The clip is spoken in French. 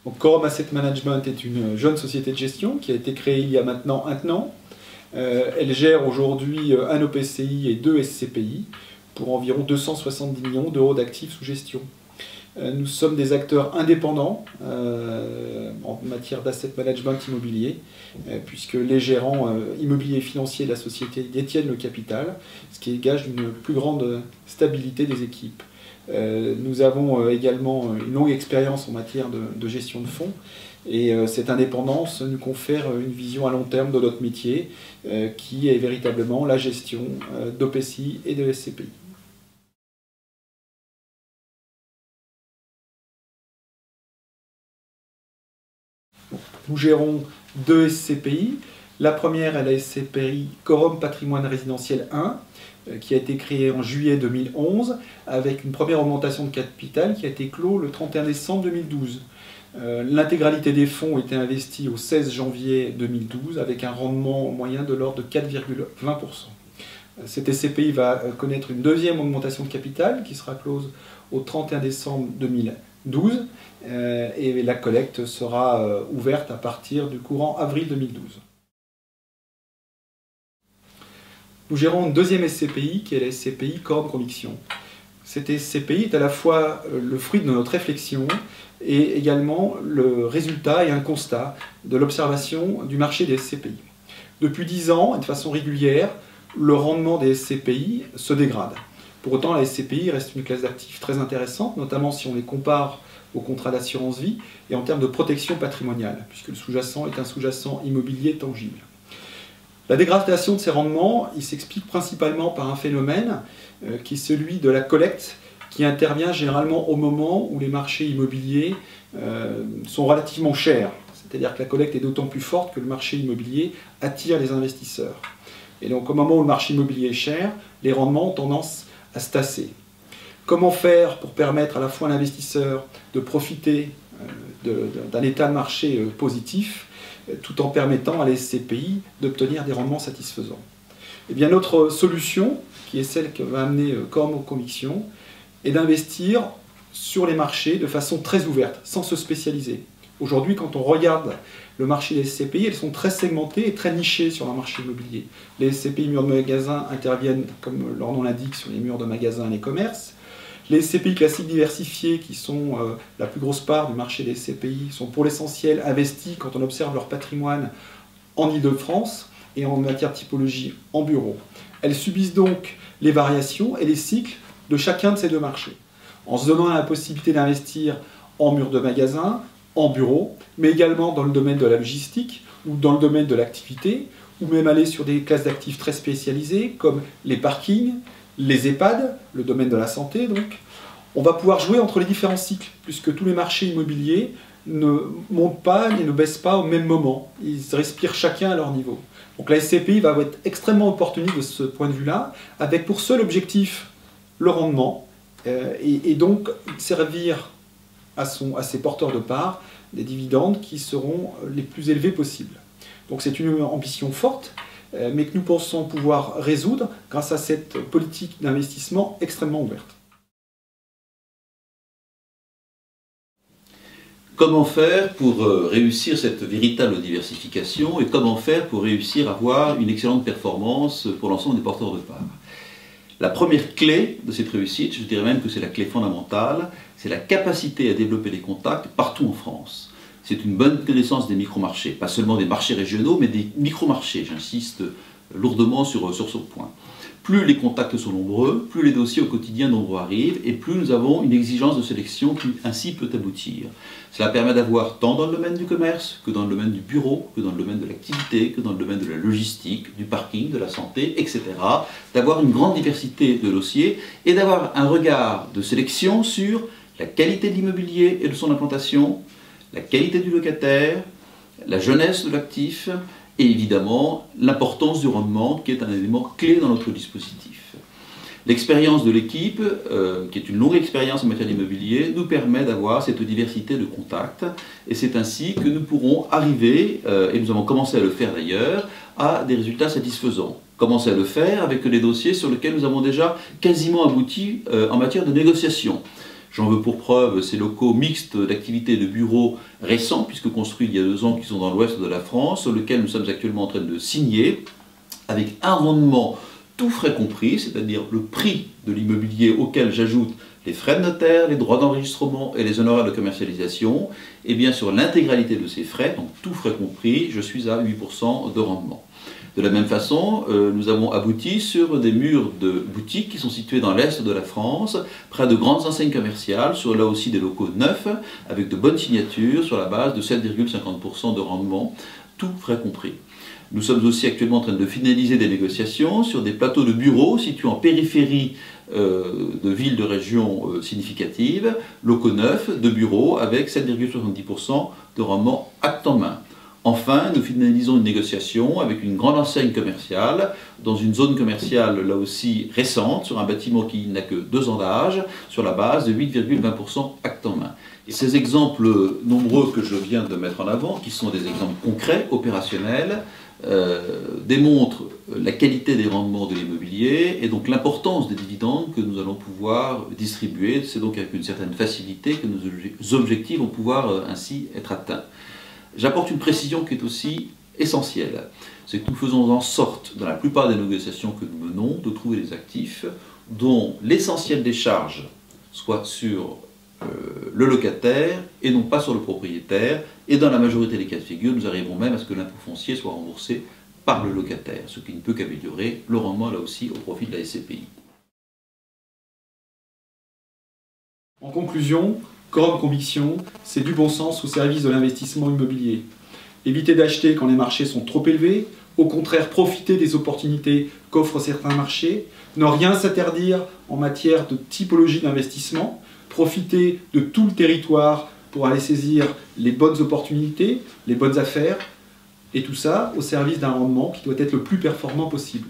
Donc, Quorum Asset Management est une jeune société de gestion qui a été créée il y a maintenant un an. Elle gère aujourd'hui un OPCI et 2 SCPI pour environ 270 millions d'euros d'actifs sous gestion. Nous sommes des acteurs indépendants en matière d'asset management immobilier, puisque les gérants immobiliers et financiers de la société détiennent le capital, ce qui est gage d'une plus grande stabilité des équipes. Nous avons également une longue expérience en matière de gestion de fonds, et cette indépendance nous confère une vision à long terme de notre métier, qui est véritablement la gestion d'OPCI et de SCPI. Nous gérons 2 SCPI. La première est la SCPI Quorum Patrimoine Résidentiel 1, qui a été créée en juillet 2011, avec une première augmentation de capital qui a été clos le 31 décembre 2012. L'intégralité des fonds était investie au 16 janvier 2012, avec un rendement moyen de l'ordre de 4,20%. Cette SCPI va connaître une deuxième augmentation de capital, qui sera close au 31 décembre 2012, et la collecte sera ouverte à partir du courant avril 2012. Nous gérons une deuxième SCPI qui est la SCPI Quorum Conviction. Cette SCPI est à la fois le fruit de notre réflexion et également le résultat et un constat de l'observation du marché des SCPI. Depuis 10 ans, et de façon régulière, le rendement des SCPI se dégrade. Pour autant, la SCPI reste une classe d'actifs très intéressante, notamment si on les compare aux contrats d'assurance vie et en termes de protection patrimoniale, puisque le sous-jacent est un sous-jacent immobilier tangible. La dégradation de ces rendements, il s'explique principalement par un phénomène qui est celui de la collecte, qui intervient généralement au moment où les marchés immobiliers sont relativement chers. C'est-à-dire que la collecte est d'autant plus forte que le marché immobilier attire les investisseurs. Et donc au moment où le marché immobilier est cher, les rendements ont tendance à se tasser. Comment faire pour permettre à la fois à l'investisseur de profiter d'un état de marché positif, tout en permettant à la SCPI d'obtenir des rendements satisfaisants? Eh bien, notre solution, qui est celle que va amener Quorum Conviction, est d'investir sur les marchés de façon très ouverte, sans se spécialiser. Aujourd'hui, quand on regarde le marché des SCPI, elles sont très segmentées et très nichées sur le marché immobilier. Les SCPI murs de magasins interviennent, comme leur nom l'indique, sur les murs de magasins et les commerces. Les SCPI classiques diversifiés, qui sont la plus grosse part du marché des SCPI, sont pour l'essentiel investis, quand on observe leur patrimoine, en Île-de-France et en matière de typologie en bureau. Elles subissent donc les variations et les cycles de chacun de ces deux marchés, en se donnant la possibilité d'investir en murs de magasins, en bureau, mais également dans le domaine de la logistique ou dans le domaine de l'activité, ou même aller sur des classes d'actifs très spécialisées comme les parkings, les EHPAD, le domaine de la santé donc. On va pouvoir jouer entre les différents cycles, puisque tous les marchés immobiliers ne montent pas et ne baissent pas au même moment. Ils respirent chacun à leur niveau. Donc la SCPI va être extrêmement opportuniste de ce point de vue-là, avec pour seul objectif le rendement, et donc servir à ses porteurs de parts des dividendes qui seront les plus élevés possibles. Donc c'est une ambition forte, mais que nous pensons pouvoir résoudre grâce à cette politique d'investissement extrêmement ouverte. Comment faire pour réussir cette véritable diversification et comment faire pour réussir à avoir une excellente performance pour l'ensemble des porteurs de parts? La première clé de cette réussite, je dirais même que c'est la clé fondamentale, c'est la capacité à développer des contacts partout en France. C'est une bonne connaissance des micro-marchés, pas seulement des marchés régionaux, mais des micro-marchés. J'insiste lourdement sur ce point. Plus les contacts sont nombreux, plus les dossiers au quotidien nombreux arrivent, et plus nous avons une exigence de sélection qui ainsi peut aboutir. Cela permet d'avoir, tant dans le domaine du commerce, que dans le domaine du bureau, que dans le domaine de l'activité, que dans le domaine de la logistique, du parking, de la santé, etc., d'avoir une grande diversité de dossiers et d'avoir un regard de sélection sur la qualité de l'immobilier et de son implantation, la qualité du locataire, la jeunesse de l'actif, et évidemment l'importance du rendement qui est un élément clé dans notre dispositif. L'expérience de l'équipe, qui est une longue expérience en matière d'immobilier, nous permet d'avoir cette diversité de contacts et c'est ainsi que nous pourrons arriver, et nous avons commencé à le faire d'ailleurs, à des résultats satisfaisants. Commencer à le faire avec les dossiers sur lesquels nous avons déjà quasiment abouti en matière de négociation. J'en veux pour preuve ces locaux mixtes d'activités de bureaux récents, puisque construits il y a 2 ans, qui sont dans l'ouest de la France, sur lesquels nous sommes actuellement en train de signer, avec un rendement tout frais compris, c'est-à-dire le prix de l'immobilier auquel j'ajoute les frais de notaire, les droits d'enregistrement et les honoraires de commercialisation, et bien sur l'intégralité de ces frais, donc tout frais compris, je suis à 8% de rendement. De la même façon, nous avons abouti sur des murs de boutiques qui sont situés dans l'est de la France, près de grandes enseignes commerciales, sur là aussi des locaux neufs, avec de bonnes signatures, sur la base de 7,50% de rendement, tout frais compris. Nous sommes aussi actuellement en train de finaliser des négociations sur des plateaux de bureaux situés en périphérie de villes de régions significatives, locaux neufs de bureaux avec 7,70% de rendement acte en main. Enfin, nous finalisons une négociation avec une grande enseigne commerciale dans une zone commerciale là aussi récente, sur un bâtiment qui n'a que 2 ans d'âge, sur la base de 8,20% acte en main. Et ces exemples nombreux que je viens de mettre en avant, qui sont des exemples concrets, opérationnels, démontrent la qualité des rendements de l'immobilier et donc l'importance des dividendes que nous allons pouvoir distribuer. C'est donc avec une certaine facilité que nos objectifs vont pouvoir ainsi être atteints. J'apporte une précision qui est aussi essentielle. C'est que nous faisons en sorte, dans la plupart des négociations que nous menons, de trouver des actifs dont l'essentiel des charges soit sur le locataire et non pas sur le propriétaire. Et dans la majorité des cas de figure, nous arrivons même à ce que l'impôt foncier soit remboursé par le locataire, ce qui ne peut qu'améliorer le rendement là aussi au profit de la SCPI. En conclusion, Quorum Conviction, c'est du bon sens au service de l'investissement immobilier. Éviter d'acheter quand les marchés sont trop élevés, au contraire profiter des opportunités qu'offrent certains marchés, ne rien s'interdire en matière de typologie d'investissement, profiter de tout le territoire pour aller saisir les bonnes opportunités, les bonnes affaires, et tout ça au service d'un rendement qui doit être le plus performant possible.